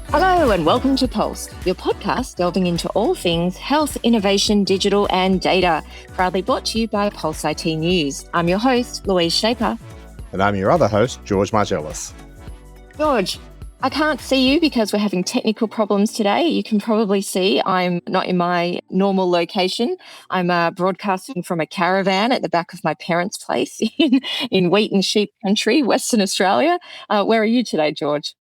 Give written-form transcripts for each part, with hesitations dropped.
Hello and welcome to Pulse, your podcast delving into all things health, innovation, digital and data. Proudly brought to you by Pulse IT News. I'm your host, Louise Shaper. And I'm your other host, George Margellis. George, I can't see you because we're having technical problems today. You can probably see I'm not in my normal location. I'm broadcasting from a caravan at the back of my parents' place in wheat and sheep country, Western Australia. Where are you today, George?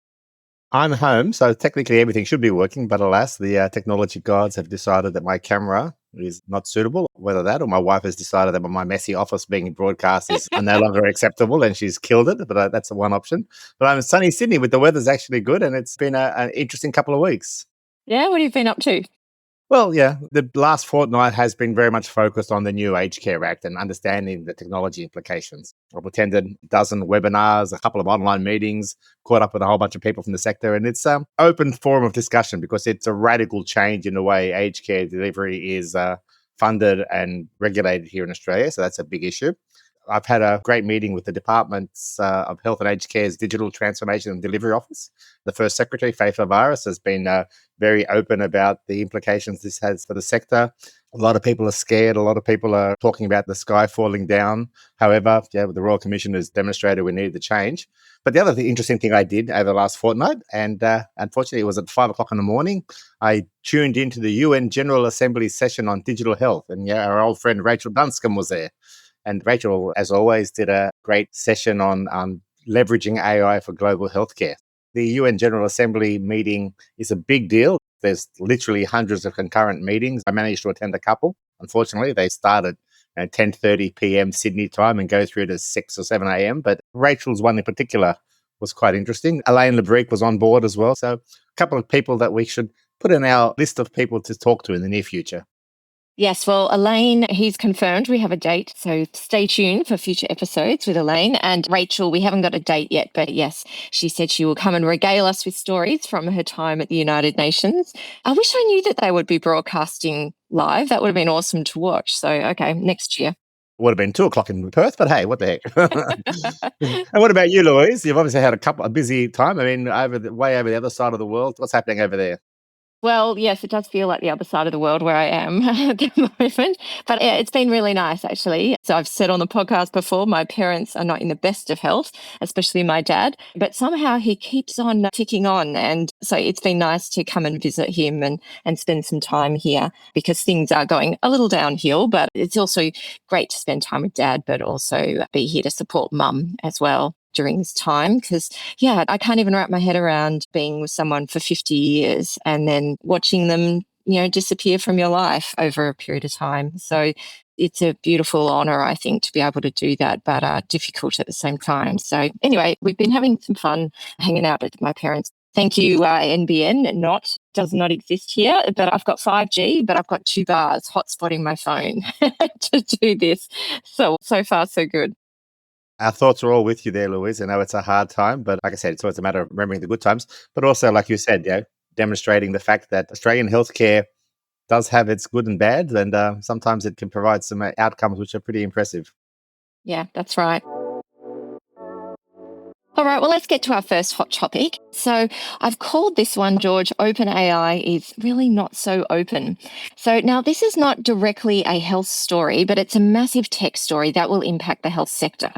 I'm home, so technically everything should be working, but alas, the technology gods have decided that my camera is not suitable. Whether that or my wife has decided that my messy office being broadcast is no longer acceptable and she's killed it, but that's the one option. But I'm in sunny Sydney, with the weather's actually good, and it's been an interesting couple of weeks. Yeah, what have you been up to? Well, yeah, the last fortnight has been very much focused on the new Aged Care Act and understanding the technology implications. I've attended a dozen webinars, a couple of online meetings, caught up with a whole bunch of people from the sector, and it's an open forum of discussion because it's a radical change in the way aged care delivery is funded and regulated here in Australia. So that's a big issue. I've had a great meeting with the Departments of Health and Aged Care's Digital Transformation and Delivery Office. The first secretary, Faith Lavaris, has been very open about the implications this has for the sector. A lot of people are scared. A lot of people are talking about the sky falling down. However, the Royal Commission has demonstrated we need the change. But the other interesting thing I did over the last fortnight, and unfortunately it was at 5 o'clock in the morning, I tuned into the UN General Assembly session on digital health. And our old friend Rachel Dunscombe was there. And Rachel, as always, did a great session on leveraging AI for global healthcare. The UN General Assembly meeting is a big deal. There's literally hundreds of concurrent meetings. I managed to attend a couple. Unfortunately, they start at 10:30 p.m. Sydney time and go through to 6 or 7 a.m. But Rachel's one in particular was quite interesting. Elaine Lebrique was on board as well. So a couple of people that we should put in our list of people to talk to in the near future. Yes, well, Elaine, he's confirmed we have a date, so stay tuned for future episodes with Elaine. And Rachel, we haven't got a date yet, but yes, she said she will come and regale us with stories from her time at the United Nations. I wish I knew that they would be broadcasting live. That would have been awesome to watch. So, okay, next year. Would have been 2 o'clock in Perth, but hey, what the heck? And what about you, Louise? You've obviously had a busy time. I mean, way over the other side of the world. What's happening over there? Well, yes, it does feel like the other side of the world where I am at the moment. But yeah, it's been really nice, actually. So I've said on the podcast before, my parents are not in the best of health, especially my dad. But somehow he keeps on ticking on. And so it's been nice to come and visit him and spend some time here because things are going a little downhill. But it's also great to spend time with dad, but also be here to support mum as well during this time because, yeah, I can't even wrap my head around being with someone for 50 years and then watching them, disappear from your life over a period of time. So it's a beautiful honour, I think, to be able to do that, but difficult at the same time. So anyway, we've been having some fun hanging out at my parents'. Thank you, NBN. Does not exist here, but I've got 5G, but I've got 2 bars hotspotting my phone to do this. So far, so good. Our thoughts are all with you there, Louise. I know it's a hard time, but like I said, it's always a matter of remembering the good times. But also, like you said, demonstrating the fact that Australian healthcare does have its good and bad, and sometimes it can provide some outcomes which are pretty impressive. Yeah, that's right. All right, well, let's get to our first hot topic. So I've called this one, George, OpenAI is really not so open. So now this is not directly a health story, but it's a massive tech story that will impact the health sector.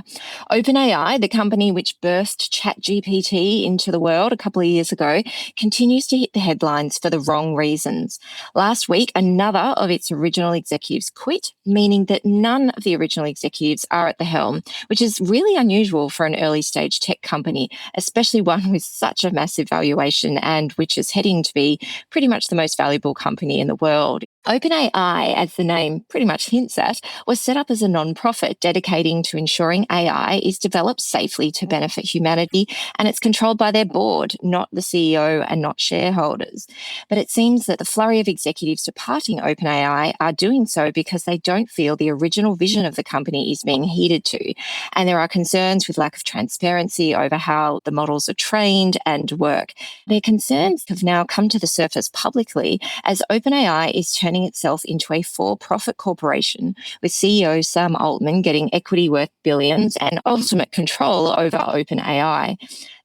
OpenAI, the company which burst ChatGPT into the world a couple of years ago, continues to hit the headlines for the wrong reasons. Last week, another of its original executives quit, meaning that none of the original executives are at the helm, which is really unusual for an early stage tech company, especially one with such a massive valuation and which is heading to be pretty much the most valuable company in the world. OpenAI, as the name pretty much hints at, was set up as a non-profit dedicating to ensuring AI is developed safely to benefit humanity, and it's controlled by their board, not the CEO and not shareholders. But it seems that the flurry of executives departing OpenAI are doing so because they don't feel the original vision of the company is being heeded to, and there are concerns with lack of transparency over how the models are trained and work. Their concerns have now come to the surface publicly as OpenAI is turning turning itself into a for-profit corporation, with CEO Sam Altman getting equity worth billions and ultimate control over OpenAI.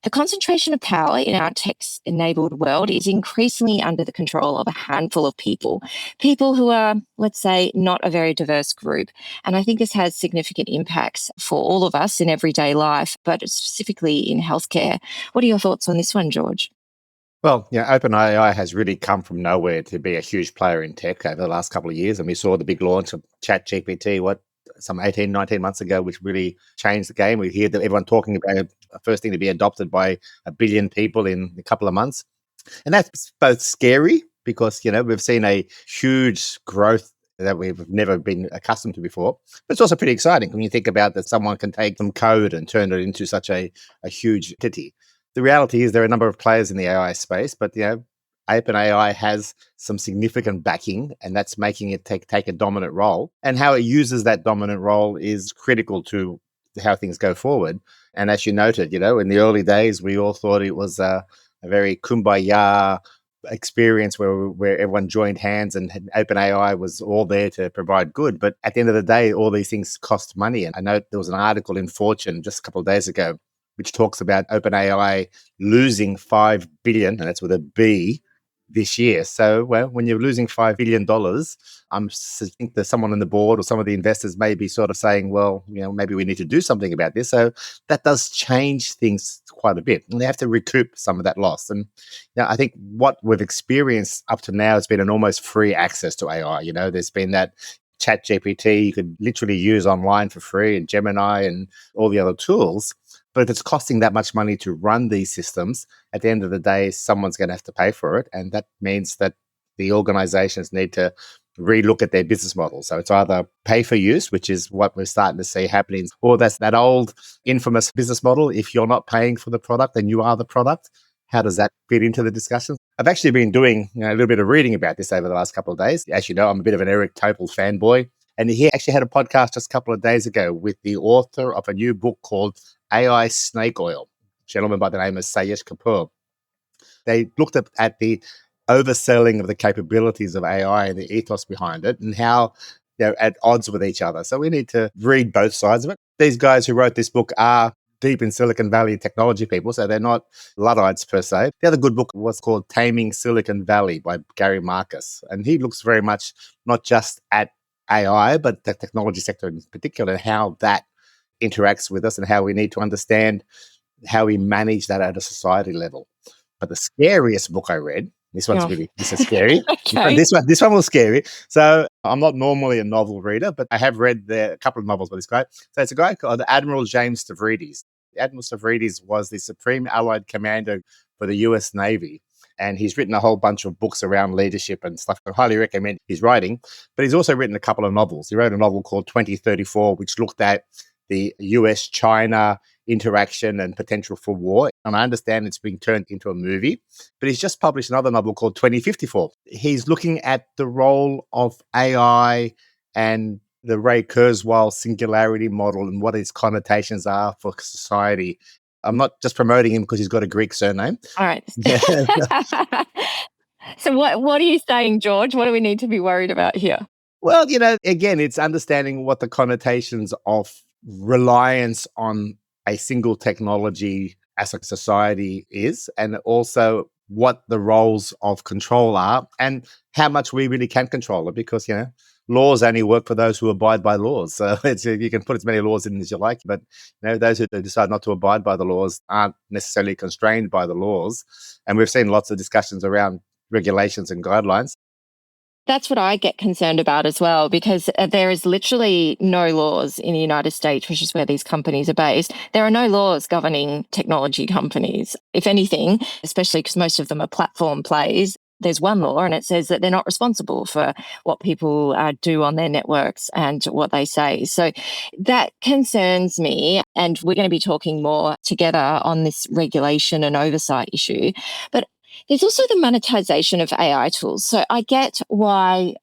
The concentration of power in our tech-enabled world is increasingly under the control of a handful of people who are, let's say, not a very diverse group. And I think this has significant impacts for all of us in everyday life, but specifically in healthcare. What are your thoughts on this one, George? Well, OpenAI has really come from nowhere to be a huge player in tech over the last couple of years. And we saw the big launch of ChatGPT, some 18, 19 months ago, which really changed the game. We hear that everyone talking about the first thing to be adopted by 1 billion people in a couple of months. And that's both scary because, we've seen a huge growth that we've never been accustomed to before. But it's also pretty exciting when you think about that someone can take some code and turn it into such a huge entity. The reality is there are a number of players in the AI space, but OpenAI has some significant backing, and that's making it take a dominant role. And how it uses that dominant role is critical to how things go forward. And as you noted, in the early days, we all thought it was a very kumbaya experience where everyone joined hands and OpenAI was all there to provide good. But at the end of the day, all these things cost money. And I know there was an article in Fortune just a couple of days ago which talks about OpenAI losing $5 billion, and that's with a B, this year. So, when you're losing $5 billion, I think there's someone on the board or some of the investors may be sort of saying, well, maybe we need to do something about this. So that does change things quite a bit. And they have to recoup some of that loss. And I think what we've experienced up to now has been an almost free access to AI. There's been that ChatGPT you could literally use online for free, and Gemini and all the other tools. But if it's costing that much money to run these systems, at the end of the day, someone's going to have to pay for it. And that means that the organizations need to relook at their business model. So it's either pay for use, which is what we're starting to see happening, or that's that old infamous business model. If you're not paying for the product, then you are the product. How does that fit into the discussion? I've actually been doing a little bit of reading about this over the last couple of days. As you know, I'm a bit of an Eric Topol fanboy. And he actually had a podcast just a couple of days ago with the author of a new book called AI Snake Oil, a gentleman by the name of Sayesh Kapoor. They looked at the overselling of the capabilities of AI and the ethos behind it and how they're at odds with each other. So we need to read both sides of it. These guys who wrote this book are deep in Silicon Valley technology people, so they're not Luddites per se. The other good book was called Taming Silicon Valley by Gary Marcus. And he looks very much not just at AI, but the technology sector in particular, how that interacts with us and how we need to understand how we manage that at a society level. But the scariest book I read, this is scary. Okay. This one was scary. So I'm not normally a novel reader, but I have read a couple of novels by this guy. So it's a guy called Admiral James Stavridis. Admiral Stavridis was the Supreme Allied Commander for the US Navy. And he's written a whole bunch of books around leadership and stuff. I highly recommend his writing. But he's also written a couple of novels. He wrote a novel called 2034, which looked at the US-China interaction and potential for war. And I understand it's being turned into a movie. But he's just published another novel called 2054. He's looking at the role of AI and the Ray Kurzweil singularity model and what its connotations are for society. I'm not just promoting him because he's got a Greek surname. All right. So what are you saying, George? What do we need to be worried about here? Well, again, it's understanding what the connotations of reliance on a single technology as a society is, and also what the roles of control are and how much we really can control it, because, laws only work for those who abide by laws. So you can put as many laws in as you like, but those who decide not to abide by the laws aren't necessarily constrained by the laws. And we've seen lots of discussions around regulations and guidelines. That's what I get concerned about as well, because there is literally no laws in the United States, which is where these companies are based. There are no laws governing technology companies. If anything, especially because most of them are platform plays, there's one law and it says that they're not responsible for what people do on their networks and what they say. So that concerns me. And we're going to be talking more together on this regulation and oversight issue. But there's also the monetization of AI tools. So I get why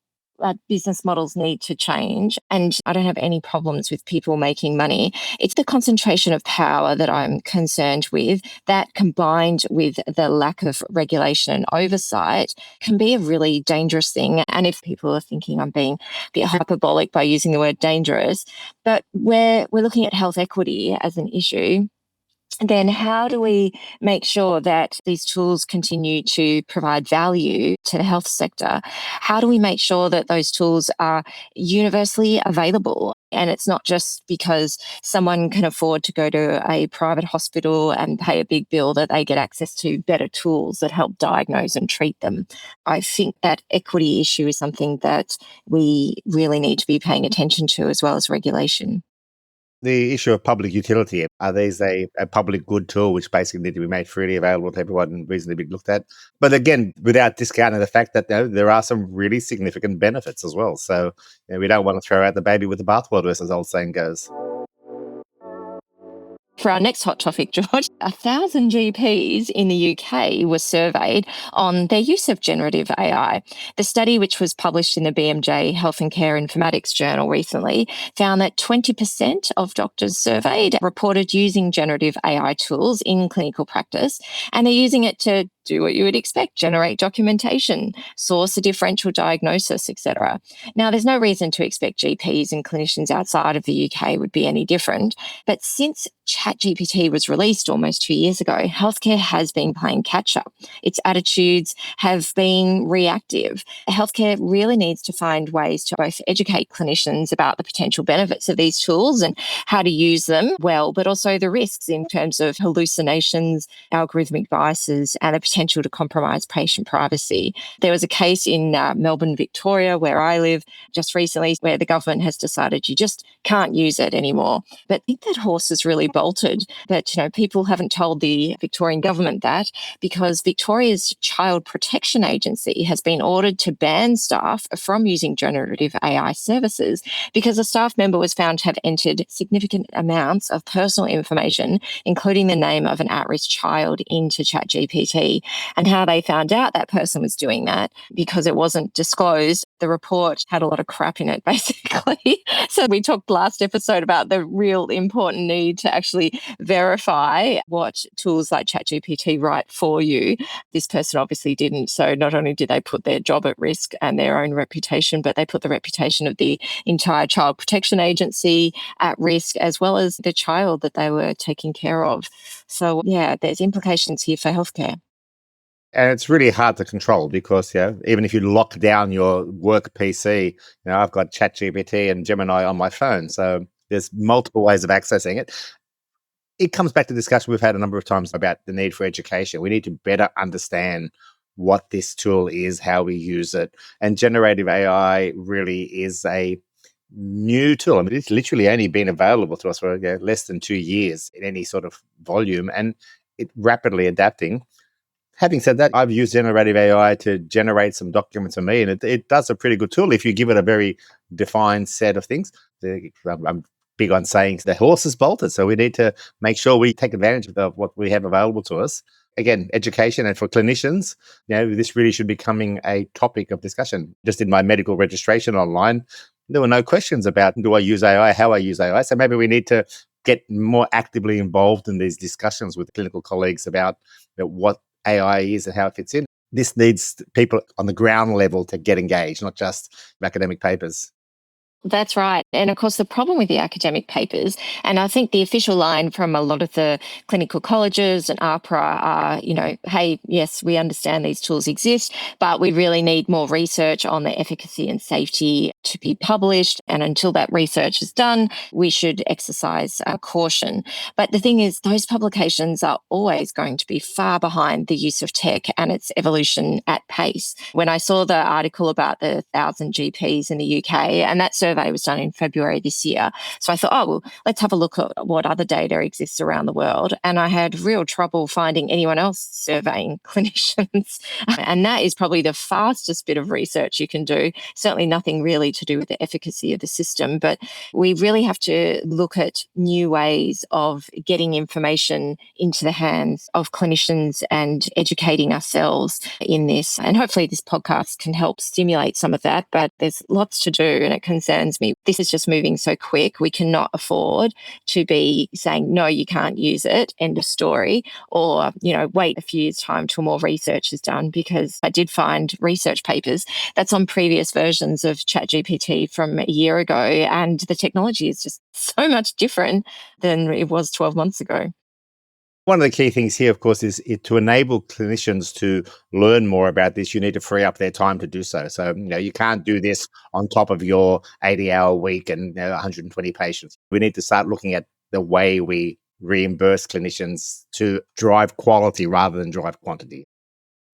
business models need to change. And I don't have any problems with people making money. It's the concentration of power that I'm concerned with. That combined with the lack of regulation and oversight can be a really dangerous thing. And if people are thinking I'm being a bit hyperbolic by using the word dangerous, but we're looking at health equity as an issue, then how do we make sure that these tools continue to provide value to the health sector? How do we make sure that those tools are universally available? And it's not just because someone can afford to go to a private hospital and pay a big bill that they get access to better tools that help diagnose and treat them. I think that equity issue is something that we really need to be paying attention to, as well as regulation. The issue of public utility, are these a public good tool which basically need to be made freely available to everyone and reasonably be looked at? But again, without discounting the fact that there are some really significant benefits as well. So we don't want to throw out the baby with the bathwater, as the old saying goes. For our next hot topic, George, 1,000 GPs in the UK were surveyed on their use of generative AI. The study, which was published in the BMJ Health and Care Informatics Journal recently, found that 20% of doctors surveyed reported using generative AI tools in clinical practice, and they're using it to do what you would expect: generate documentation, source a differential diagnosis, etc. Now, there's no reason to expect GPs and clinicians outside of the UK would be any different, but since ChatGPT was released almost 2 years ago, healthcare has been playing catch up. Its attitudes have been reactive. Healthcare really needs to find ways to both educate clinicians about the potential benefits of these tools and how to use them well, but also the risks in terms of hallucinations, algorithmic biases, and the potential to compromise patient privacy. There was a case in Melbourne, Victoria, where I live, just recently, where the government has decided you just can't use it anymore. But I think that horse has really bolted. But, people haven't told the Victorian government that, because Victoria's Child Protection Agency has been ordered to ban staff from using generative AI services because a staff member was found to have entered significant amounts of personal information, including the name of an at-risk child, into ChatGPT. And how they found out that person was doing that, because it wasn't disclosed, the report had a lot of crap in it, basically. So we talked last episode about the real important need to actually verify what tools like ChatGPT write for you. This person obviously didn't. So not only did they put their job at risk and their own reputation, but they put the reputation of the entire Child Protection Agency at risk, as well as the child that they were taking care of. So, yeah, there's implications here for healthcare. And it's really hard to control because, even if you lock down your work PC, I've got ChatGPT and Gemini on my phone. So there's multiple ways of accessing it. It comes back to discussion we've had a number of times about the need for education. We need to better understand what this tool is, how we use it. And generative AI really is a new tool. I mean, it's literally only been available to us for less than 2 years in any sort of volume, and it's rapidly adapting. Having said that, I've used generative AI to generate some documents for me, and it does a pretty good tool if you give it a very defined set of things. I'm big on saying the horse is bolted, so we need to make sure we take advantage of what we have available to us. Again, education, and for clinicians, this really should be becoming a topic of discussion. Just in my medical registration online, there were no questions about, do I use AI, how I use AI. So maybe we need to get more actively involved in these discussions with clinical colleagues about what AI is and how it fits in. This needs people on the ground level to get engaged, not just academic papers. That's right. And of course, the problem with the academic papers, and I think the official line from a lot of the clinical colleges and APRA are, hey, yes, we understand these tools exist, but we really need more research on the efficacy and safety to be published. And until that research is done, we should exercise caution. But the thing is, those publications are always going to be far behind the use of tech and its evolution at pace. When I saw the article about the 1,000 GPs in the UK, and that survey survey was done in February this year. So I thought, oh, well, let's have a look at what other data exists around the world. And I had real trouble finding anyone else surveying clinicians. And that is probably the fastest bit of research you can do. Certainly nothing really to do with the efficacy of the system, but we really have to look at new ways of getting information into the hands of clinicians and educating ourselves in this. And hopefully this podcast can help stimulate some of that, but there's lots to do and it concerns me. This is just moving so quick. We cannot afford to be saying, no, you can't use it, end of story, or, wait a few years' time till more research is done, because I did find research papers that's on previous versions of ChatGPT from a year ago, and the technology is just so much different than it was 12 months ago. One of the key things here, of course, is to enable clinicians to learn more about this. You need to free up their time to do so. So, you can't do this on top of your 80-hour week and 120 patients. We need to start looking at the way we reimburse clinicians to drive quality rather than drive quantity.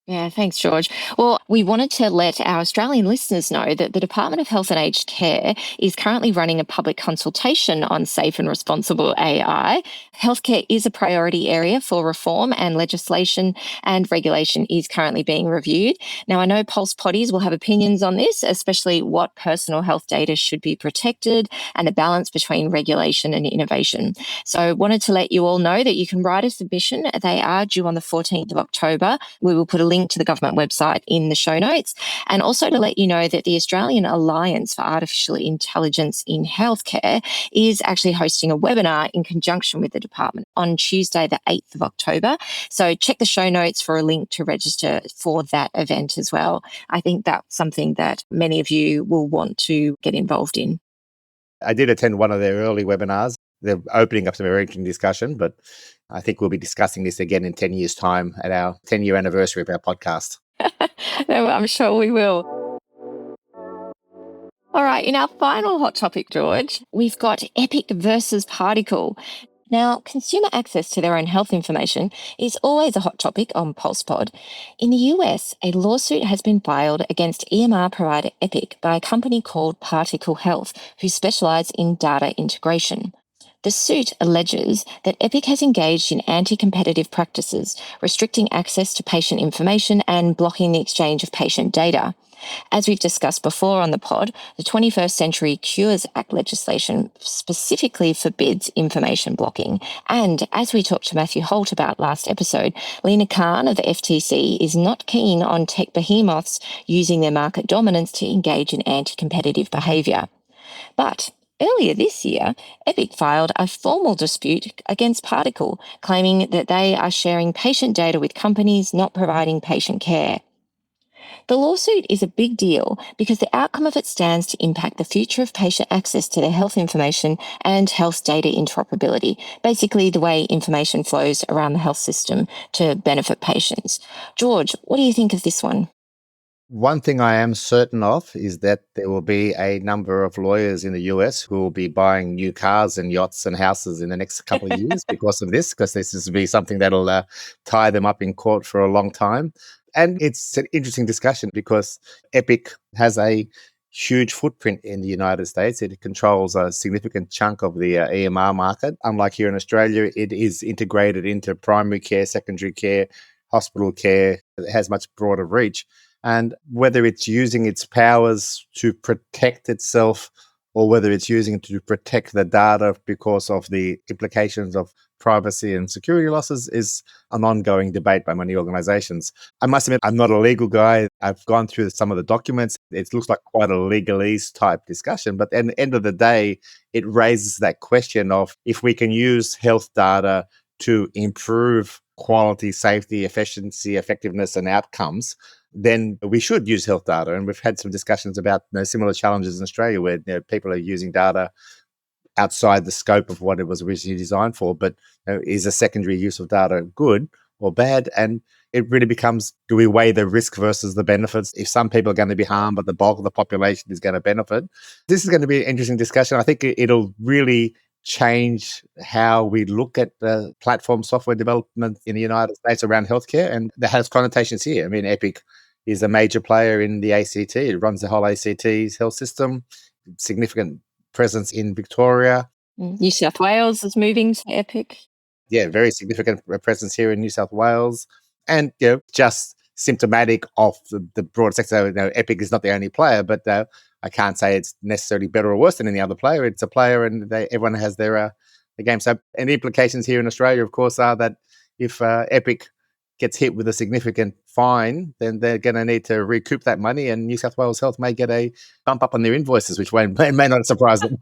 Yeah, thanks, George. Well, we wanted to let our Australian listeners know that the Department of Health and Aged Care is currently running a public consultation on safe and responsible AI. Healthcare is a priority area for reform, and legislation and regulation is currently being reviewed. Now, I know PulsePoddies will have opinions on this, especially what personal health data should be protected and the balance between regulation and innovation. So, wanted to let you all know that you can write a submission. They are due on the 14th of October. We will put a link to the government website in the show notes. And also to let you know that the Australian Alliance for Artificial Intelligence in Healthcare is actually hosting a webinar in conjunction with the department on Tuesday, the 8th of October. So check the show notes for a link to register for that event as well. I think that's something that many of you will want to get involved in. I did attend one of their early webinars. They're opening up some very interesting discussion, but I think we'll be discussing this again in 10 years' time at our 10-year anniversary of our podcast. No, I'm sure we will. All right, in our final hot topic, George, we've got Epic versus Particle. Now, consumer access to their own health information is always a hot topic on PulsePod. In the US, a lawsuit has been filed against EMR provider Epic by a company called Particle Health, who specialise in data integration. The suit alleges that Epic has engaged in anti-competitive practices, restricting access to patient information and blocking the exchange of patient data. As we've discussed before on the pod, the 21st Century Cures Act legislation specifically forbids information blocking. And as we talked to Matthew Holt about last episode, Lena Khan of the FTC is not keen on tech behemoths using their market dominance to engage in anti-competitive behaviour. But earlier this year, Epic filed a formal dispute against Particle, claiming that they are sharing patient data with companies not providing patient care. The lawsuit is a big deal because the outcome of it stands to impact the future of patient access to their health information and health data interoperability, basically the way information flows around the health system to benefit patients. George, what do you think of this one? One thing I am certain of is that there will be a number of lawyers in the US who will be buying new cars and yachts and houses in the next couple of years because of this, because this will be something that'll tie them up in court for a long time. And it's an interesting discussion because Epic has a huge footprint in the United States. It controls a significant chunk of the EMR market. Unlike here in Australia, it is integrated into primary care, secondary care, hospital care. It has much broader reach. And whether it's using its powers to protect itself or whether it's using it to protect the data because of the implications of privacy and security losses is an ongoing debate by many organizations. I must admit, I'm not a legal guy. I've gone through some of the documents. It looks like quite a legalese type discussion. But at the end of the day, it raises that question of if we can use health data to improve quality, safety, efficiency, effectiveness, and outcomes, then we should use health data. And we've had some discussions about similar challenges in Australia where people are using data outside the scope of what it was originally designed for. But is a secondary use of data good or bad? And it really becomes, do we weigh the risk versus the benefits? If some people are going to be harmed, but the bulk of the population is going to benefit. This is going to be an interesting discussion. I think it'll really change how we look at platform software development in the United States around healthcare. And that has connotations here. I mean, Epic is a major player in the ACT. It runs the whole ACT's health system. significant presence in Victoria. New South Wales is moving to Epic. Yeah, very significant presence here in New South Wales. And, just symptomatic of the broader sector. Epic is not the only player, but I can't say it's necessarily better or worse than any other player. It's a player, and everyone has their game. So, and the implications here in Australia, of course, are that if Epic gets hit with a significant fine, then they're going to need to recoup that money, and New South Wales Health may get a bump up on their invoices, which may not surprise them.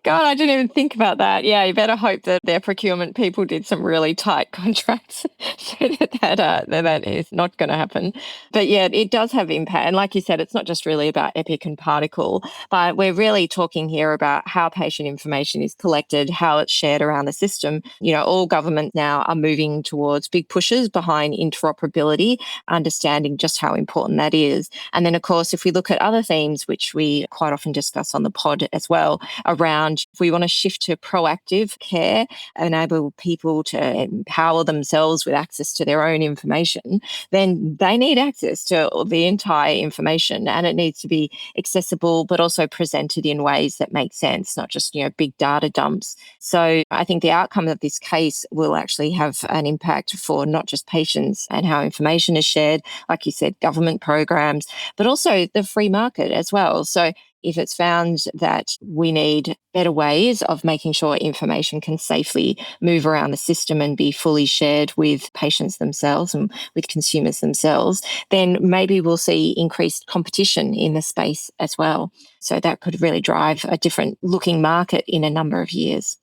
God, I didn't even think about that. Yeah, you better hope that their procurement people did some really tight contracts so that is not going to happen. But yeah, it does have impact. And like you said, it's not just really about Epic and Particle, but we're really talking here about how patient information is collected, how it's shared around the system. All governments now are moving towards big pushes behind interoperability, understanding just how important that is. And then, of course, if we look at other themes, which we quite often discuss on the pod as well, around if we want to shift to proactive care, enable people to empower themselves with access to their own information, then they need access to the entire information, and it needs to be accessible but also presented in ways that make sense, not just big data dumps. So I think the outcome of this case will actually have an impact for not just patients and how information is shared, like you said, government programs, but also the free market as well. So if it's found that we need better ways of making sure information can safely move around the system and be fully shared with patients themselves and with consumers themselves, then maybe we'll see increased competition in the space as well. So that could really drive a different looking market in a number of years.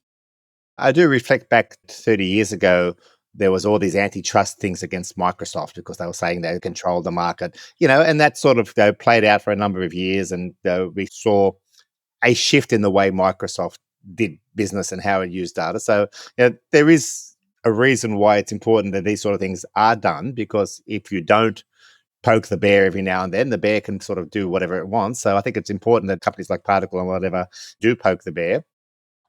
I do reflect back 30 years ago, there was all these antitrust things against Microsoft because they were saying they controlled the market, and that sort of played out for a number of years. And we saw a shift in the way Microsoft did business and how it used data. So there is a reason why it's important that these sort of things are done, because if you don't poke the bear every now and then, the bear can sort of do whatever it wants. So I think it's important that companies like Particle and whatever do poke the bear.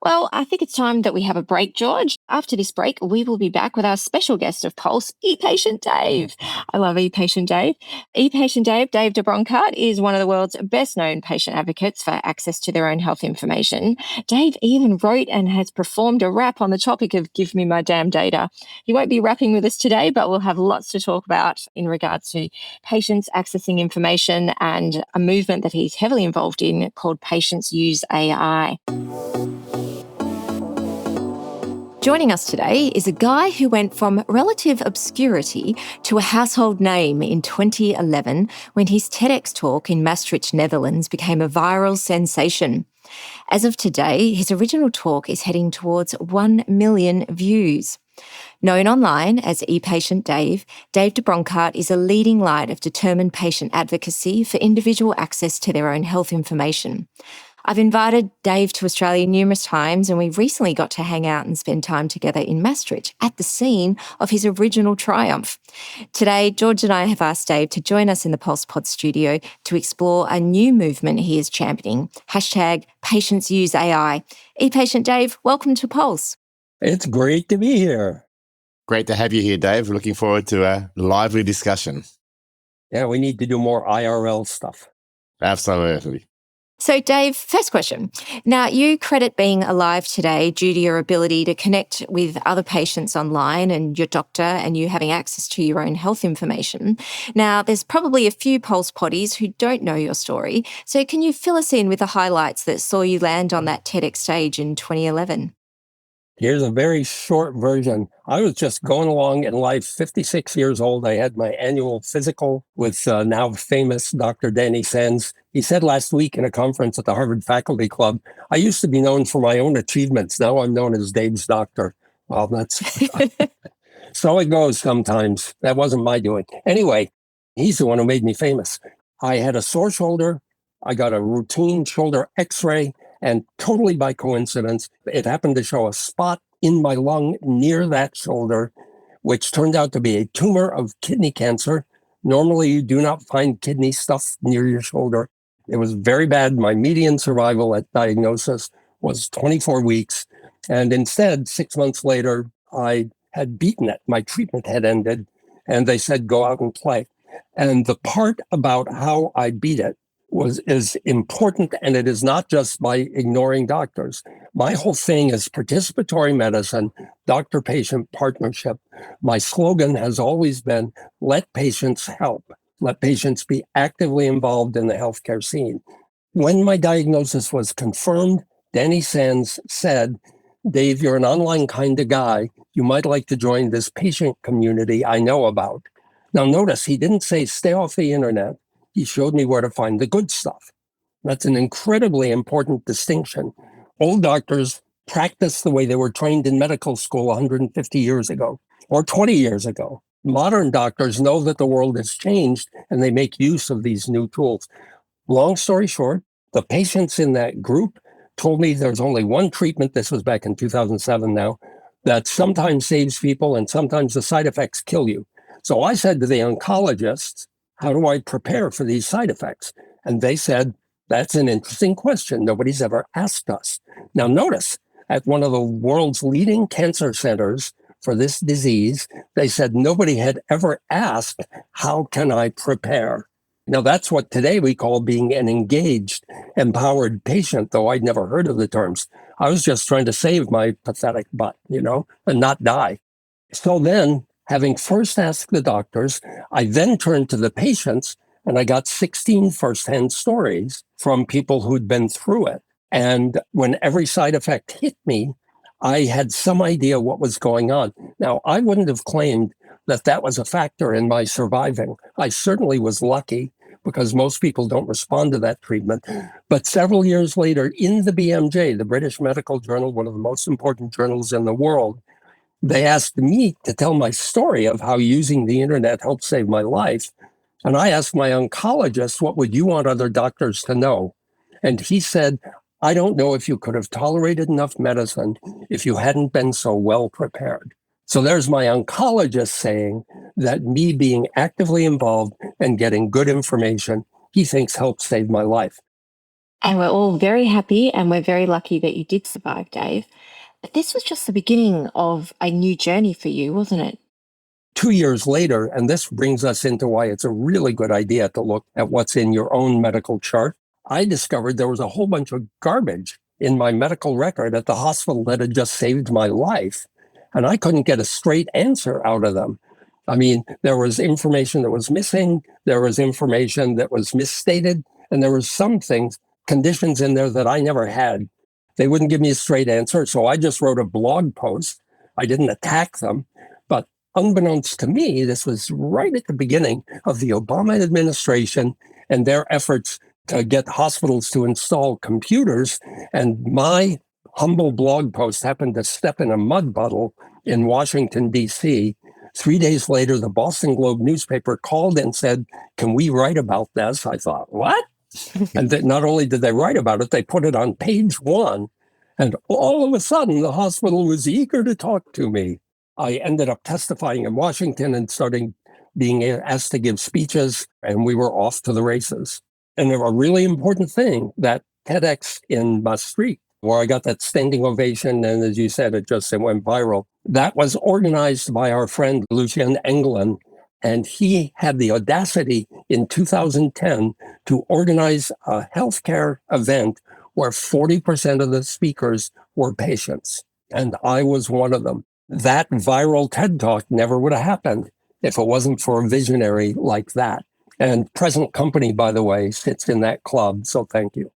Well, I think it's time that we have a break, George. After this break, we will be back with our special guest of Pulse, ePatient Dave. I love ePatient Dave. ePatient Dave, Dave Debronkart, is one of the world's best-known patient advocates for access to their own health information. Dave even wrote and has performed a rap on the topic of Give Me My Damn Data. He won't be rapping with us today, but we'll have lots to talk about in regards to patients accessing information and a movement that he's heavily involved in called Patients Use AI. Joining us today is a guy who went from relative obscurity to a household name in 2011 when his TEDx talk in Maastricht, Netherlands became a viral sensation. As of today, his original talk is heading towards 1 million views. Known online as ePatient Dave, Dave Debronkart is a leading light of determined patient advocacy for individual access to their own health information. I've invited Dave to Australia numerous times, and we recently got to hang out and spend time together in Maastricht at the scene of his original triumph. Today, George and I have asked Dave to join us in the PulsePod studio to explore a new movement he is championing, #Patients Use AI. ePatient Dave, welcome to Pulse. It's great to be here. Great to have you here, Dave. Looking forward to a lively discussion. Yeah, we need to do more IRL stuff. Absolutely. So, Dave, first question. Now, you credit being alive today due to your ability to connect with other patients online and your doctor and you having access to your own health information. Now, there's probably a few Pulse Poddies who don't know your story. So can you fill us in with the highlights that saw you land on that TEDx stage in 2011? Here's a very short version. I was just going along in life, 56 years old. I had my annual physical with now famous Dr. Danny Sands. He said last week in a conference at the Harvard Faculty Club, I used to be known for my own achievements. Now I'm known as Dave's doctor. Well, that's so it goes sometimes. That wasn't my doing. Anyway, he's the one who made me famous. I had a sore shoulder. I got a routine shoulder x-ray. And totally by coincidence, it happened to show a spot in my lung near that shoulder, which turned out to be a tumor of kidney cancer. Normally, you do not find kidney stuff near your shoulder. It was very bad. My median survival at diagnosis was 24 weeks. And instead, 6 months later, I had beaten it. My treatment had ended, and they said, go out and play. And the part about how I beat it is important, and it is not just by ignoring doctors. My whole thing is participatory medicine, doctor-patient partnership. My slogan has always been, let patients help. Let patients be actively involved in the healthcare scene. When my diagnosis was confirmed, Danny Sands said, Dave, you're an online kind of guy. You might like to join this patient community I know about. Now, notice he didn't say stay off the internet. He showed me where to find the good stuff. That's an incredibly important distinction. Old doctors practiced the way they were trained in medical school 150 years ago or 20 years ago. Modern doctors know that the world has changed and they make use of these new tools. Long story short, the patients in that group told me there's only one treatment, this was back in 2007 now, that sometimes saves people and sometimes the side effects kill you. So I said to the oncologists, how do I prepare for these side effects? And they said, that's an interesting question. Nobody's ever asked us. Now notice, at one of the world's leading cancer centers for this disease, they said nobody had ever asked, how can I prepare? Now, that's what today we call being an engaged, empowered patient, though I'd never heard of the terms. I was just trying to save my pathetic butt, and not die. So then, having first asked the doctors, I then turned to the patients and I got 16 firsthand stories from people who'd been through it. And when every side effect hit me, I had some idea what was going on. Now, I wouldn't have claimed that was a factor in my surviving. I certainly was lucky because most people don't respond to that treatment. But several years later, in the BMJ, the British Medical Journal, one of the most important journals in the world, they asked me to tell my story of how using the internet helped save my life. And I asked my oncologist, what would you want other doctors to know? And he said, I don't know if you could have tolerated enough medicine if you hadn't been so well prepared. So there's my oncologist saying that me being actively involved and getting good information, he thinks helped save my life. And we're all very happy and we're very lucky that you did survive, Dave. But this was just the beginning of a new journey for you, wasn't it? 2 years later, and this brings us into why it's a really good idea to look at what's in your own medical chart, I discovered there was a whole bunch of garbage in my medical record at the hospital that had just saved my life. And I couldn't get a straight answer out of them. I mean, there was information that was missing, there was information that was misstated, and there was some things, conditions in there that I never had. They wouldn't give me a straight answer, so I just wrote a blog post. I didn't attack them, but unbeknownst to me, this was right at the beginning of the Obama administration and their efforts to get hospitals to install computers. And my humble blog post happened to step in a mud puddle in Washington, D.C. 3 days later, the Boston Globe newspaper called and said, can we write about this? I thought, what? And not only did they write about it, they put it on page 1. And all of a sudden, the hospital was eager to talk to me. I ended up testifying in Washington and starting being asked to give speeches, and we were off to the races. And a really important thing, that TEDx in Maastricht, where I got that standing ovation, and as you said, it went viral. That was organized by our friend Lucien Engelin, and he had the audacity in 2010 to organize a healthcare event where 40% of the speakers were patients, and I was one of them. That viral TED Talk never would have happened if it wasn't for a visionary like that. And present company, by the way, sits in that club. So thank you.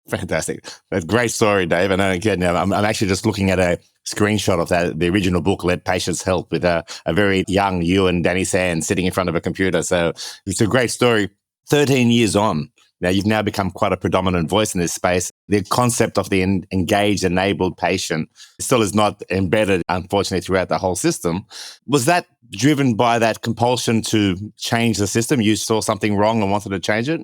Fantastic. That's a great story, Dave. And again, I'm actually just looking at a screenshot of that, the original book, Let Patients Help, with a very young you and Danny Sands sitting in front of a computer. So it's a great story. 13 years on, now you've now become quite a predominant voice in this space. The concept of the engaged, enabled patient still is not embedded, unfortunately, throughout the whole system. Was that driven by that compulsion to change the system? You saw something wrong and wanted to change it?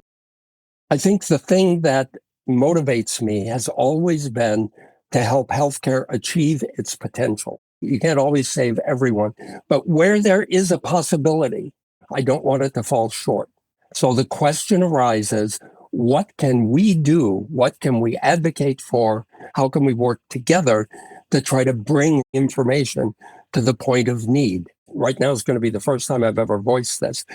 I think the thing that motivates me has always been to help healthcare achieve its potential. You can't always save everyone, but where there is a possibility, I don't want it to fall short. So the question arises, what can we do? What can we advocate for? How can we work together to try to bring information to the point of need? Right now is going to be the first time I've ever voiced this.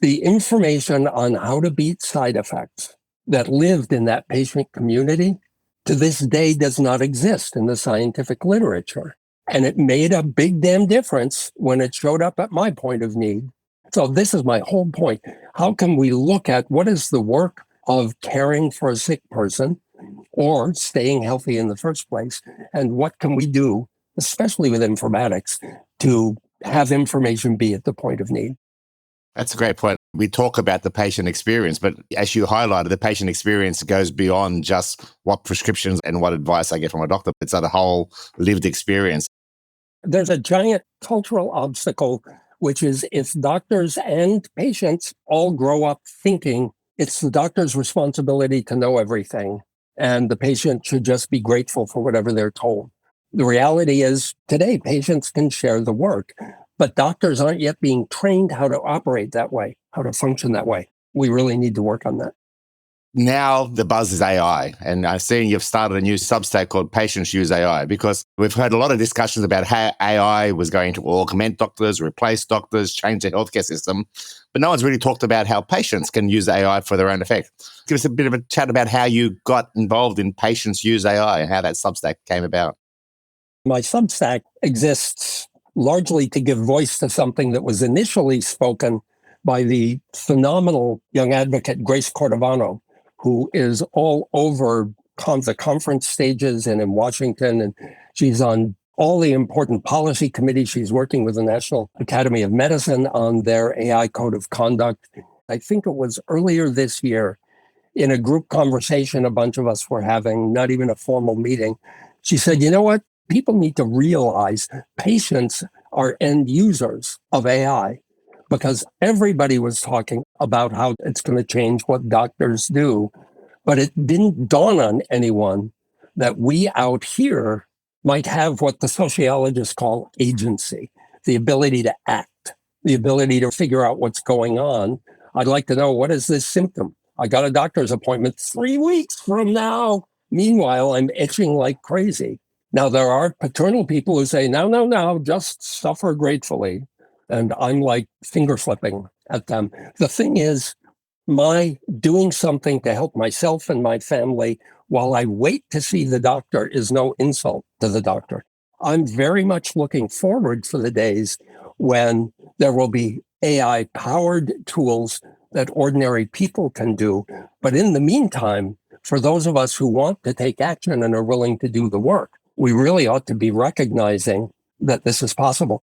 The information on how to beat side effects, that lived in that patient community to this day does not exist in the scientific literature. And it made a big damn difference when it showed up at my point of need. So this is my whole point. How can we look at what is the work of caring for a sick person or staying healthy in the first place? And what can we do, especially with informatics, to have information be at the point of need? That's a great point. We talk about the patient experience, but as you highlighted, the patient experience goes beyond just what prescriptions and what advice I get from a doctor. It's a whole lived experience. There's a giant cultural obstacle, which is if doctors and patients all grow up thinking it's the doctor's responsibility to know everything, and the patient should just be grateful for whatever they're told. The reality is today, patients can share the work, but doctors aren't yet being trained how to operate that way, how to function that way. We really need to work on that. Now the buzz is AI, and I've seen you've started a new Substack called Patients Use AI, because we've heard a lot of discussions about how AI was going to augment doctors, replace doctors, change the healthcare system, but no one's really talked about how patients can use AI for their own effect. Give us a bit of a chat about how you got involved in Patients Use AI and how that Substack came about. My Substack exists largely to give voice to something that was initially spoken by the phenomenal young advocate Grace Cordovano, who is all over the conference stages and in Washington, and she's on all the important policy committees. She's working with the National Academy of Medicine on their AI code of conduct. I think it was earlier this year, in a group conversation a bunch of us were having, not even a formal meeting, she said, you know what? People need to realize patients are end users of AI, because everybody was talking about how it's going to change what doctors do. But it didn't dawn on anyone that we out here might have what the sociologists call agency, the ability to act, the ability to figure out what's going on. I'd like to know, what is this symptom? I got a doctor's appointment 3 weeks from now. Meanwhile, I'm itching like crazy. Now, there are paternal people who say, no, just suffer gratefully. And I'm like finger flipping at them. The thing is, my doing something to help myself and my family while I wait to see the doctor is no insult to the doctor. I'm very much looking forward for the days when there will be AI-powered tools that ordinary people can do. But in the meantime, for those of us who want to take action and are willing to do the work, we really ought to be recognizing that this is possible.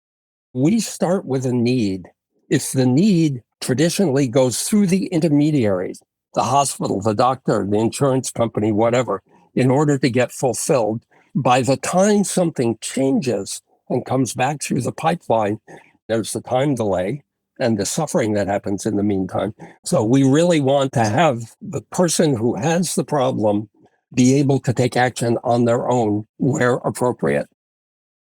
We start with a need. If the need traditionally goes through the intermediaries, the hospital, the doctor, the insurance company, whatever, in order to get fulfilled, by the time something changes and comes back through the pipeline, there's the time delay and the suffering that happens in the meantime. So we really want to have the person who has the problem be able to take action on their own where appropriate.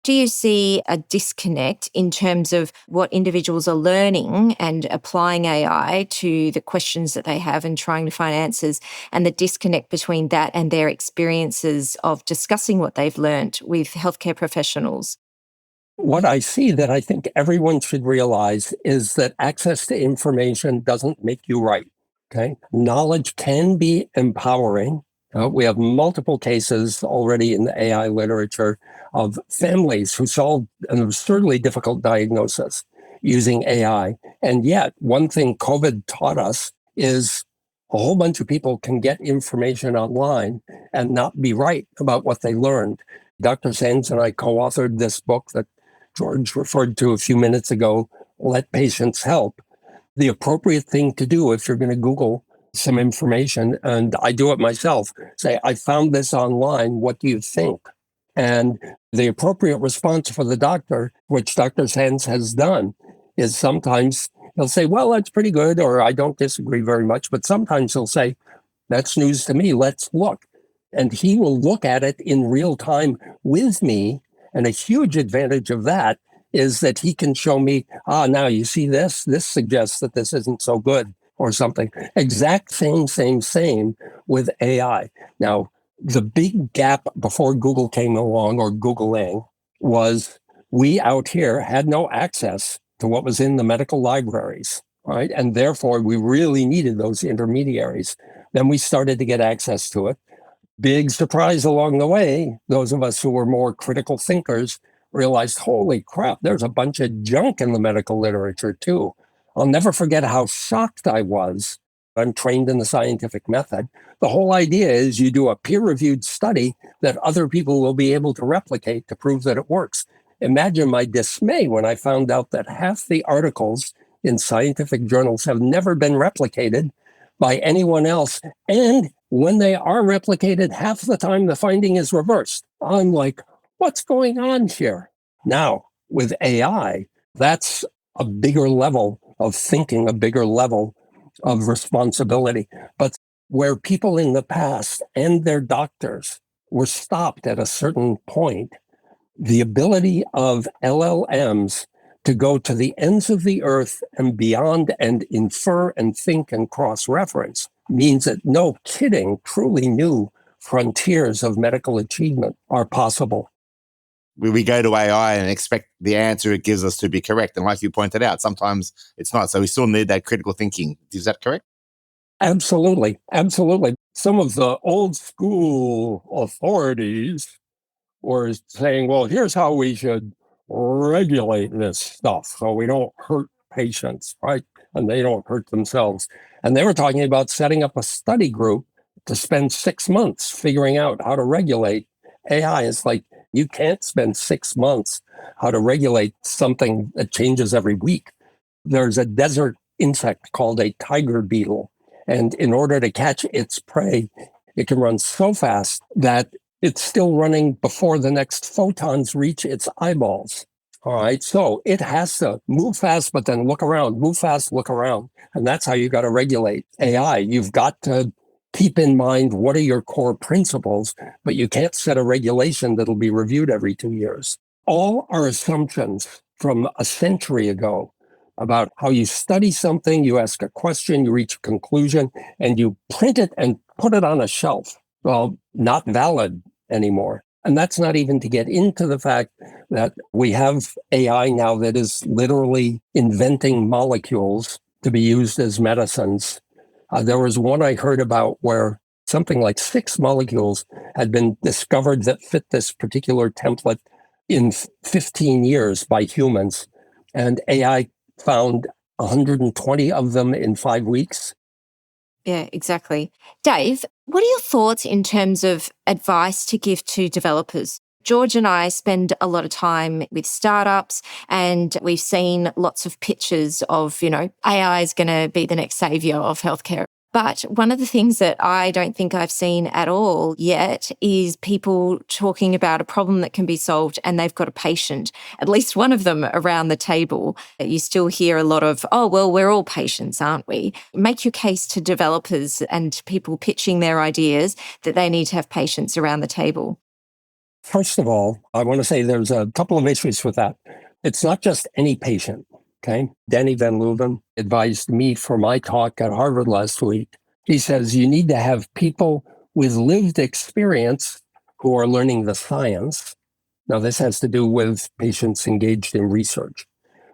Do you see a disconnect in terms of what individuals are learning and applying AI to the questions that they have and trying to find answers, and the disconnect between that and their experiences of discussing what they've learned with healthcare professionals? What I see that I think everyone should realize is that access to information doesn't make you right. Okay. Knowledge can be empowering. We have multiple cases already in the AI literature of families who solved an absurdly difficult diagnosis using AI. And yet, one thing COVID taught us is a whole bunch of people can get information online and not be right about what they learned. Dr. Sands and I co-authored this book that George referred to a few minutes ago, Let Patients Help. The appropriate thing to do if you're going to Google some information, and I do it myself, say, I found this online, what do you think? And the appropriate response for the doctor, which Dr. Sands has done, is sometimes he'll say, well, that's pretty good, or I don't disagree very much, but sometimes he'll say, that's news to me, let's look. And he will look at it in real time with me. And a huge advantage of that is that he can show me, now you see this suggests that this isn't so good or something. Exact same with AI. Now, the big gap before Google came along, or Googling, was we out here had no access to what was in the medical libraries, right? And therefore, we really needed those intermediaries. Then we started to get access to it. Big surprise along the way, those of us who were more critical thinkers realized, holy crap, there's a bunch of junk in the medical literature too. I'll never forget how shocked I was. I'm trained in the scientific method. The whole idea is you do a peer-reviewed study that other people will be able to replicate to prove that it works. Imagine my dismay when I found out that half the articles in scientific journals have never been replicated by anyone else. And when they are replicated, half the time the finding is reversed. I'm like, what's going on here? Now, with AI, that's a bigger level of thinking, a bigger level of responsibility. But where people in the past and their doctors were stopped at a certain point, the ability of LLMs to go to the ends of the earth and beyond and infer and think and cross-reference means that, no kidding, truly new frontiers of medical achievement are possible. We go to AI and expect the answer it gives us to be correct. And like you pointed out, sometimes it's not. So we still need that critical thinking. Is that correct? Absolutely. Absolutely. Some of the old school authorities were saying, well, here's how we should regulate this stuff so we don't hurt patients, right? And they don't hurt themselves. And they were talking about setting up a study group to spend 6 months figuring out how to regulate AI. It's like, you can't spend 6 months how to regulate something that changes every week. There's a desert insect called a tiger beetle. And in order to catch its prey, it can run so fast that it's still running before the next photons reach its eyeballs. All right. So it has to move fast, but then look around, move fast, look around. And that's how you got to regulate AI. You've got to keep in mind what are your core principles, but you can't set a regulation that'll be reviewed every 2 years. All our assumptions from a century ago about how you study something, you ask a question, you reach a conclusion, and you print it and put it on a shelf. Well, not valid anymore. And that's not even to get into the fact that we have AI now that is literally inventing molecules to be used as medicines. There was one I heard about where something like 6 molecules had been discovered that fit this particular template in 15 years by humans. And AI found 120 of them in 5 weeks. Yeah, exactly. Dave, what are your thoughts in terms of advice to give to developers? George and I spend a lot of time with startups, and we've seen lots of pitches of, AI is going to be the next savior of healthcare. But one of the things that I don't think I've seen at all yet is people talking about a problem that can be solved and they've got a patient, at least one of them around the table. You still hear a lot of, oh, well, we're all patients, aren't we? Make your case to developers and people pitching their ideas that they need to have patients around the table. First of all, I want to say there's a couple of issues with that. It's not just any patient. Okay. Danny Van Leuven advised me for my talk at Harvard last week. He says you need to have people with lived experience who are learning the science. Now, this has to do with patients engaged in research.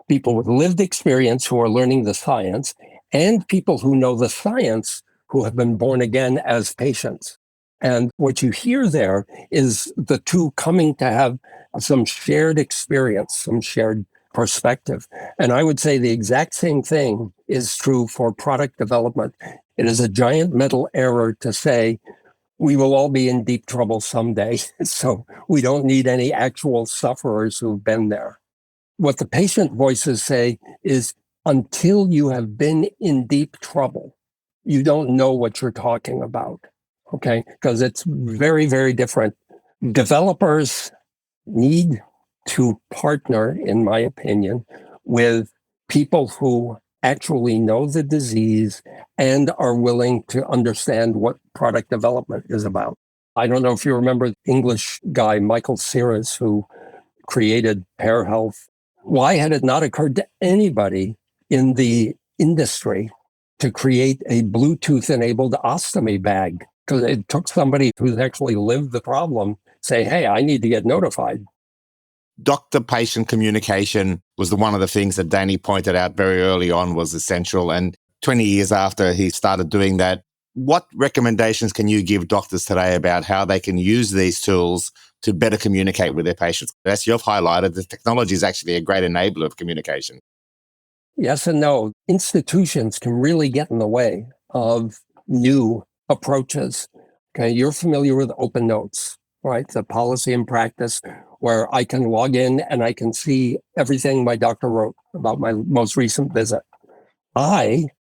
People with lived experience who are learning the science, and people who know the science who have been born again as patients. And what you hear there is the two coming to have some shared experience, some shared perspective. And I would say the exact same thing is true for product development. It is a giant mental error to say we will all be in deep trouble someday. So we don't need any actual sufferers who've been there. What the patient voices say is until you have been in deep trouble, you don't know what you're talking about. Okay, because it's very, very different. Developers need to partner, in my opinion, with people who actually know the disease and are willing to understand what product development is about. I don't know if you remember the English guy, Michael Sears, who created Pear Health. Why had it not occurred to anybody in the industry to create a Bluetooth-enabled ostomy bag? Because it took somebody who's actually lived the problem say, hey, I need to get notified. Doctor-patient communication was one of the things that Danny pointed out very early on was essential. And 20 years after he started doing that, What recommendations can you give doctors today about how they can use these tools to better communicate with their patients? As you've highlighted, the technology is actually a great enabler of communication. Yes and no. Institutions can really get in the way of new approaches. Okay, you're familiar with Open Notes, right? The policy and practice where I can log in and I can see everything my doctor wrote about my most recent visit.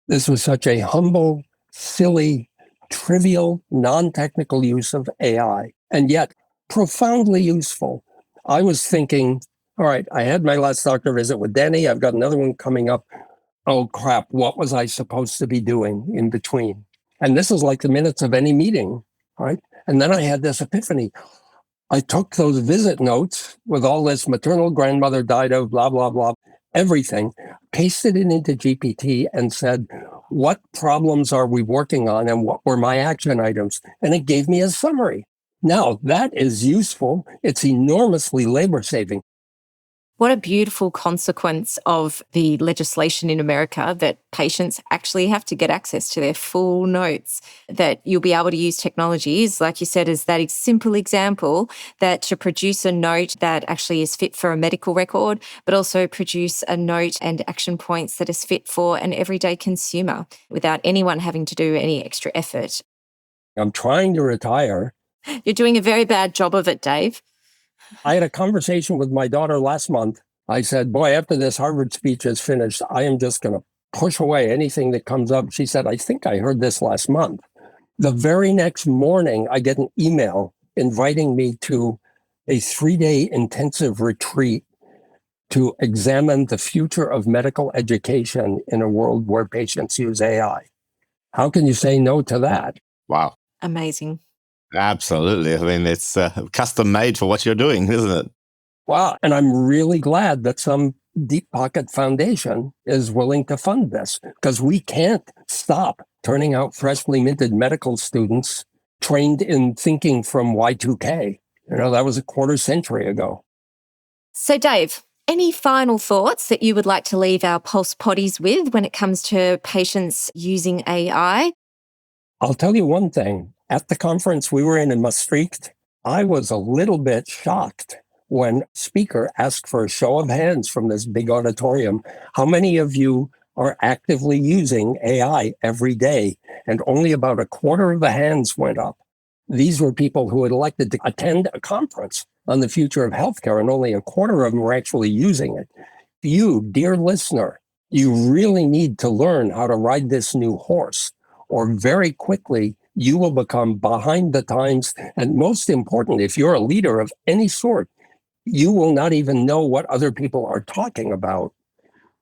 This was such a humble, silly, trivial, non-technical use of AI, and yet profoundly useful. I was thinking, all right, I had my last doctor visit with Danny. I've got another one coming up. Oh, crap. What was I supposed to be doing in between? And this is like the minutes of any meeting, right? And then I had this epiphany. I took those visit notes with all this maternal grandmother died of, blah, blah, blah, everything, pasted it into GPT and said, what problems are we working on and what were my action items? And it gave me a summary. Now, that is useful. It's enormously labor saving. What a beautiful consequence of the legislation in America that patients actually have to get access to their full notes, that you'll be able to use technologies, like you said, as that simple example, that to produce a note that actually is fit for a medical record, but also produce a note and action points that is fit for an everyday consumer without anyone having to do any extra effort. I'm trying to retire. You're doing a very bad job of it, Dave. I had a conversation with my daughter last month. I said, boy, after this Harvard speech is finished, I am just going to push away anything that comes up. She said, I think I heard this last month. The very next morning, I get an email inviting me to a 3-day intensive retreat to examine the future of medical education in a world where patients use AI. How can you say no to that? Wow. Amazing. Absolutely. I mean, it's custom made for what you're doing, isn't it? Wow. And I'm really glad that some deep pocket foundation is willing to fund this, because we can't stop turning out freshly minted medical students trained in thinking from Y2K. That was a quarter century ago. So, Dave, any final thoughts that you would like to leave our Pulse Poddies with when it comes to patients using AI? I'll tell you one thing. At the conference we were in Maastricht, I was a little bit shocked when speaker asked for a show of hands from this big auditorium. How many of you are actively using AI every day? And only about a quarter of the hands went up. These were people who had elected to attend a conference on the future of healthcare, and only a quarter of them were actually using it. You, dear listener, you really need to learn how to ride this new horse, or very quickly you will become behind the times. And most important, if you're a leader of any sort, you will not even know what other people are talking about,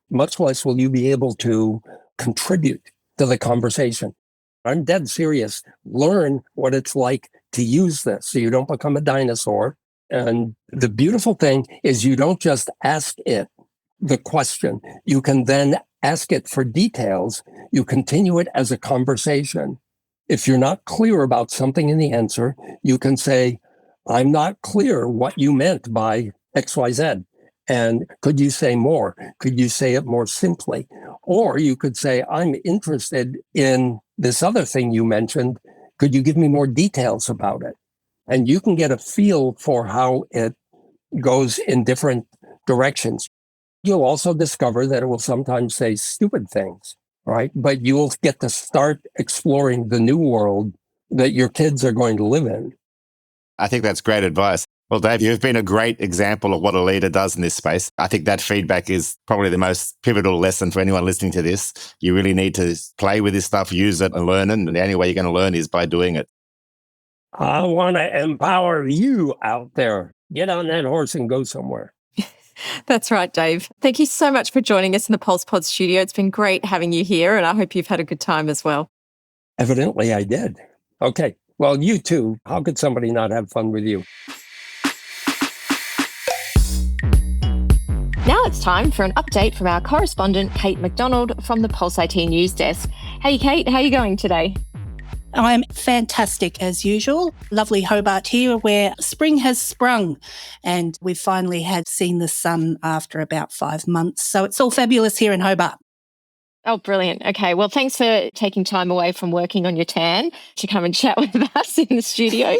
much less will you be able to contribute to the conversation. I'm dead serious. Learn what it's like to use this so you don't become a dinosaur. And the beautiful thing is you don't just ask it the question. You can then ask it for details. You continue it as a conversation. If you're not clear about something in the answer, you can say, I'm not clear what you meant by XYZ. And could you say more? Could you say it more simply? Or you could say, I'm interested in this other thing you mentioned. Could you give me more details about it? And you can get a feel for how it goes in different directions. You'll also discover that it will sometimes say stupid things, right? But you will get to start exploring the new world that your kids are going to live in. I think that's great advice. Well, Dave, you've been a great example of what a leader does in this space. I think that feedback is probably the most pivotal lesson for anyone listening to this. You really need to play with this stuff, use it and learn it. And the only way you're going to learn is by doing it. I want to empower you out there. Get on that horse and go somewhere. That's right, Dave. Thank you so much for joining us in the PulsePod studio. It's been great having you here, and I hope you've had a good time as well. Evidently, I did. Okay. Well, you too. How could somebody not have fun with you? Now it's time for an update from our correspondent, Kate McDonald from the Pulse IT News Desk. Hey, Kate, how are you going today? I'm fantastic as usual. Lovely Hobart here where spring has sprung and we've finally seen the sun after about 5 months. So it's all fabulous here in Hobart. Oh, brilliant. Okay. Well, thanks for taking time away from working on your tan to come and chat with us in the studio.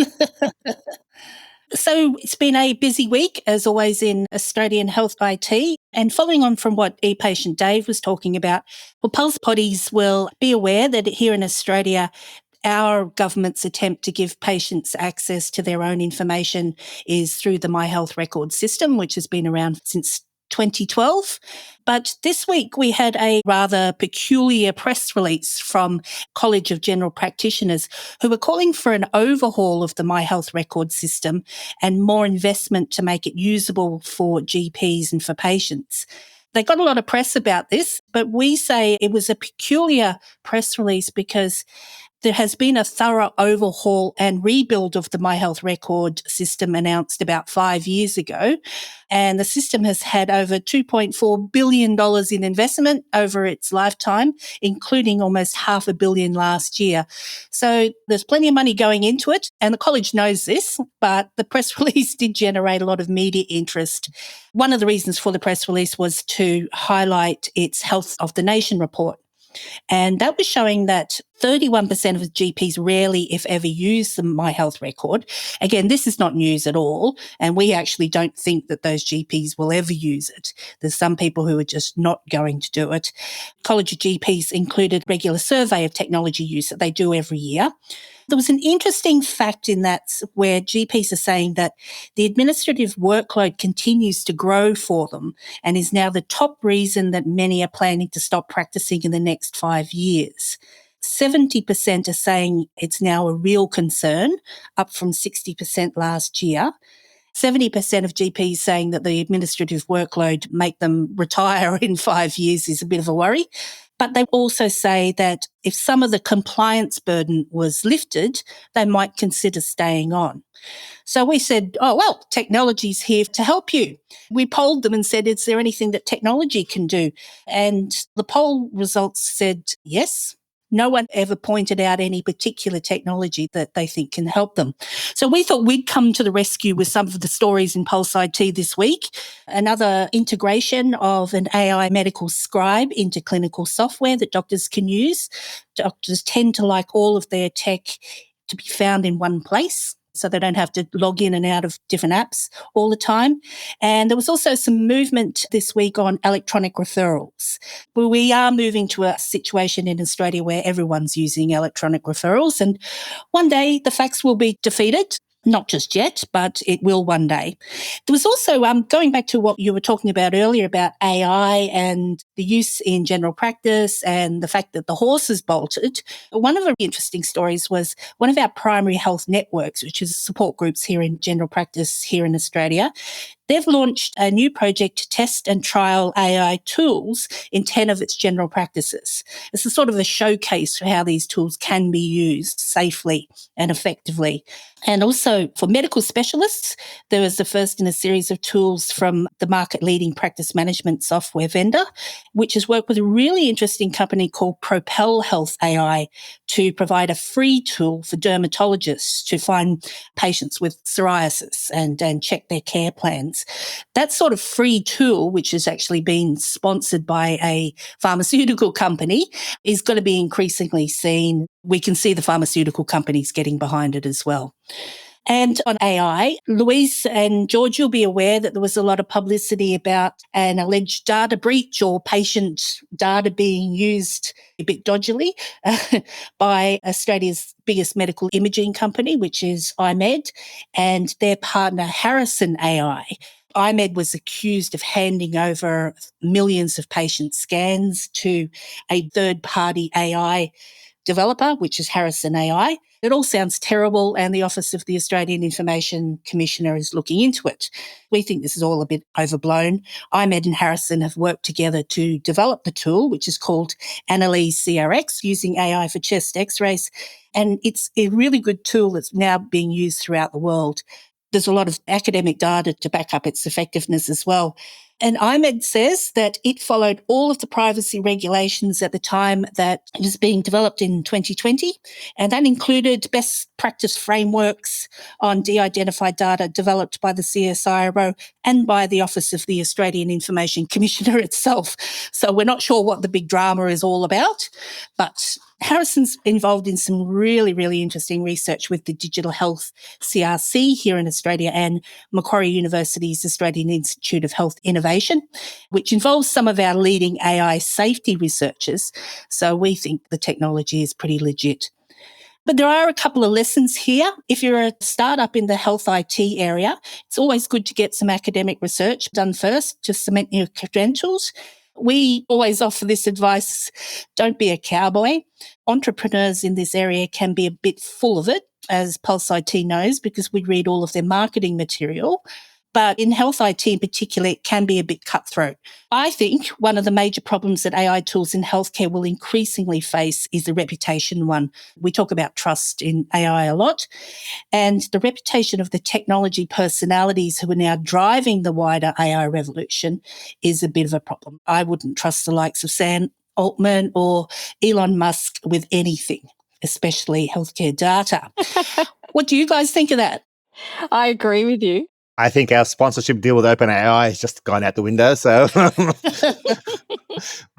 So it's been a busy week, as always, in Australian health IT. And following on from what e-patient Dave was talking about, well, PulsePoddies will be aware that here in Australia, our government's attempt to give patients access to their own information is through the My Health Record system, which has been around since 2012. But this week we had a rather peculiar press release from College of General Practitioners who were calling for an overhaul of the My Health Record system and more investment to make it usable for GPs and for patients. They got a lot of press about this, but we say it was a peculiar press release because there has been a thorough overhaul and rebuild of the My Health Record system announced about 5 years ago. And the system has had over $2.4 billion in investment over its lifetime, including almost $500 million last year. So there's plenty of money going into it. And the college knows this, but the press release did generate a lot of media interest. One of the reasons for the press release was to highlight its Health of the Nation report. And that was showing that 31% of GPs rarely, if ever, use the My Health Record. Again, this is not news at all. And we actually don't think that those GPs will ever use it. There's some people who are just not going to do it. College of GPs included regular survey of technology use that they do every year. There was an interesting fact in that where GPs are saying that the administrative workload continues to grow for them and is now the top reason that many are planning to stop practicing in the next 5 years. 70% are saying it's now a real concern, up from 60% last year. 70% of GPs saying that the administrative workload make them retire in 5 years is a bit of a worry. But they also say that if some of the compliance burden was lifted, they might consider staying on. So we said, oh, well, technology's here to help you. We polled them and said, is there anything that technology can do? And the poll results said yes. No one ever pointed out any particular technology that they think can help them. So we thought we'd come to the rescue with some of the stories in Pulse IT this week. Another integration of an AI medical scribe into clinical software that doctors can use. Doctors tend to like all of their tech to be found in one place, so they don't have to log in and out of different apps all the time. And there was also some movement this week on electronic referrals. But we are moving to a situation in Australia where everyone's using electronic referrals. And one day the fax will be defeated. Not just yet, but it will one day. There was also, going back to what you were talking about earlier about AI and the use in general practice and the fact that the horse has bolted. One of the interesting stories was one of our primary health networks, which is support groups here in general practice here in Australia. They've launched a new project to test and trial AI tools in 10 of its general practices. It's a sort of a showcase for how these tools can be used safely and effectively. And also for medical specialists, there was the first in a series of tools from the market-leading practice management software vendor, which has worked with a really interesting company called Propel Health AI to provide a free tool for dermatologists to find patients with psoriasis and check their care plans. That sort of free tool, which has actually been sponsored by a pharmaceutical company, is going to be increasingly seen. We can see the pharmaceutical companies getting behind it as well. And on AI, Louise and George, you'll be aware that there was a lot of publicity about an alleged data breach or patient data being used a bit dodgily by Australia's biggest medical imaging company, which is IMED, and their partner Harrison AI. IMED was accused of handing over millions of patient scans to a third-party AI developer, which is Harrison AI. It all sounds terrible, and the Office of the Australian Information Commissioner is looking into it. We think this is all a bit overblown. IMED and Harrison have worked together to develop the tool, which is called Analyse CRX, using AI for chest x-rays, and it's a really good tool that's now being used throughout the world. There's a lot of academic data to back up its effectiveness as well. And IMED says that it followed all of the privacy regulations at the time that it was being developed in 2020. And that included best practice frameworks on de-identified data developed by the CSIRO and by the Office of the Australian Information Commissioner itself. So we're not sure what the big drama is all about, but Harrison's involved in some really, really interesting research with the Digital Health CRC here in Australia and Macquarie University's Australian Institute of Health Innovation, which involves some of our leading AI safety researchers. So we think the technology is pretty legit. But there are a couple of lessons here. If you're a startup in the health IT area, it's always good to get some academic research done first to cement your credentials. We always offer this advice: don't be a cowboy. Entrepreneurs in this area can be a bit full of it, as Pulse IT knows, because we read all of their marketing material. But in health IT in particular, it can be a bit cutthroat. I think one of the major problems that AI tools in healthcare will increasingly face is the reputation one. We talk about trust in AI a lot, and the reputation of the technology personalities who are now driving the wider AI revolution is a bit of a problem. I wouldn't trust the likes of Sam Altman or Elon Musk with anything, especially healthcare data. What do you guys think of that? I agree with you. I think our sponsorship deal with OpenAI has just gone out the window. So,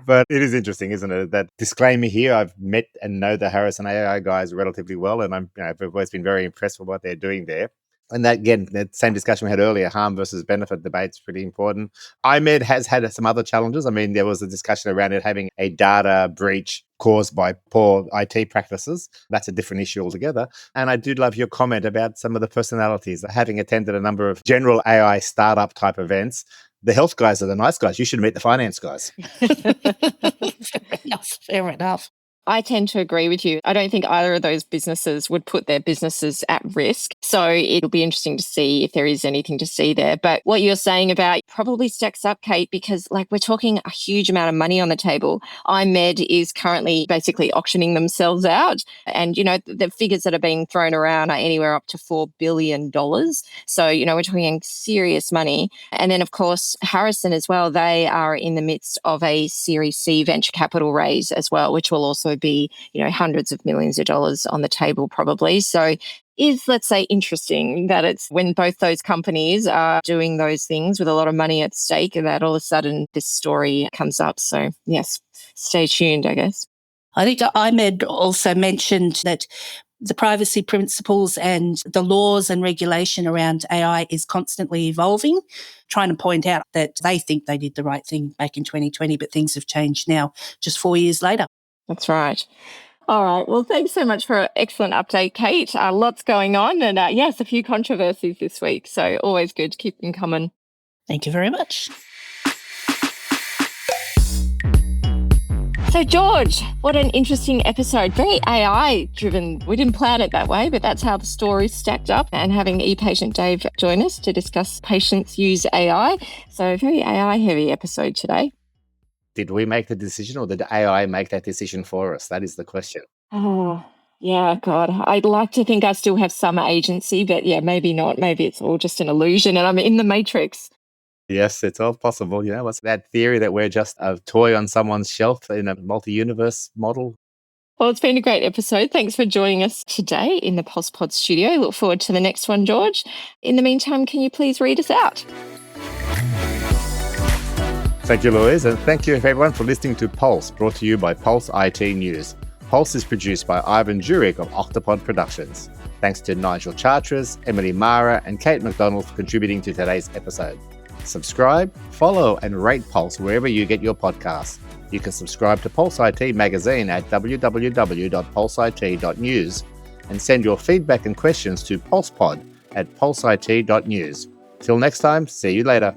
but it is interesting, isn't it? That disclaimer here, I've met and know the Harrison AI guys relatively well, and I've always been very impressed with what they're doing there. And that, again, that same discussion we had earlier, harm versus benefit debate's pretty important. IMED has had some other challenges. I mean, there was a discussion around it having a data breach caused by poor IT practices. That's a different issue altogether. And I do love your comment about some of the personalities. Having attended a number of general AI startup type events, the health guys are the nice guys. You should meet the finance guys. Fair enough. I tend to agree with you. I don't think either of those businesses would put their businesses at risk. So it'll be interesting to see if there is anything to see there. But what you're saying about probably stacks up, Kate, because we're talking a huge amount of money on the table. IMED is currently basically auctioning themselves out. And, the figures that are being thrown around are anywhere up to $4 billion. So, we're talking serious money. And then, of course, Harrison as well, they are in the midst of a Series C venture capital raise as well, which will also be, hundreds of millions of dollars on the table probably. So is, let's say, interesting that it's when both those companies are doing those things with a lot of money at stake and that all of a sudden this story comes up. So yes, stay tuned, I guess. I think IMED also mentioned that the privacy principles and the laws and regulation around AI is constantly evolving, trying to point out that they think they did the right thing back in 2020, but things have changed now, just 4 years later. That's right. All right. Well, thanks so much for an excellent update, Kate. Lots going on and yes, a few controversies this week. So always good to keep them coming. Thank you very much. So, George, what an interesting episode. Very AI driven. We didn't plan it that way, but that's how the story stacked up. And having ePatient Dave join us to discuss patients use AI. So, very AI heavy episode today. Did we make the decision or did AI make that decision for us? That is the question. Oh, yeah, God. I'd like to think I still have some agency, but yeah, maybe not. Maybe it's all just an illusion and I'm in the matrix. Yes, it's all possible. What's that theory that we're just a toy on someone's shelf in a multi-universe model? Well, it's been a great episode. Thanks for joining us today in the PulsePod studio. Look forward to the next one, George. In the meantime, can you please read us out? Thank you, Louise, and thank you everyone for listening to Pulse, brought to you by Pulse IT News. Pulse is produced by Ivan Jurek of Octopod Productions. Thanks to Nigel Chartres, Emily Mara, and Kate McDonald for contributing to today's episode. Subscribe, follow, and rate Pulse wherever you get your podcasts. You can subscribe to Pulse IT magazine at www.pulseit.news and send your feedback and questions to PulsePod at pulseit.news. Till next time, see you later.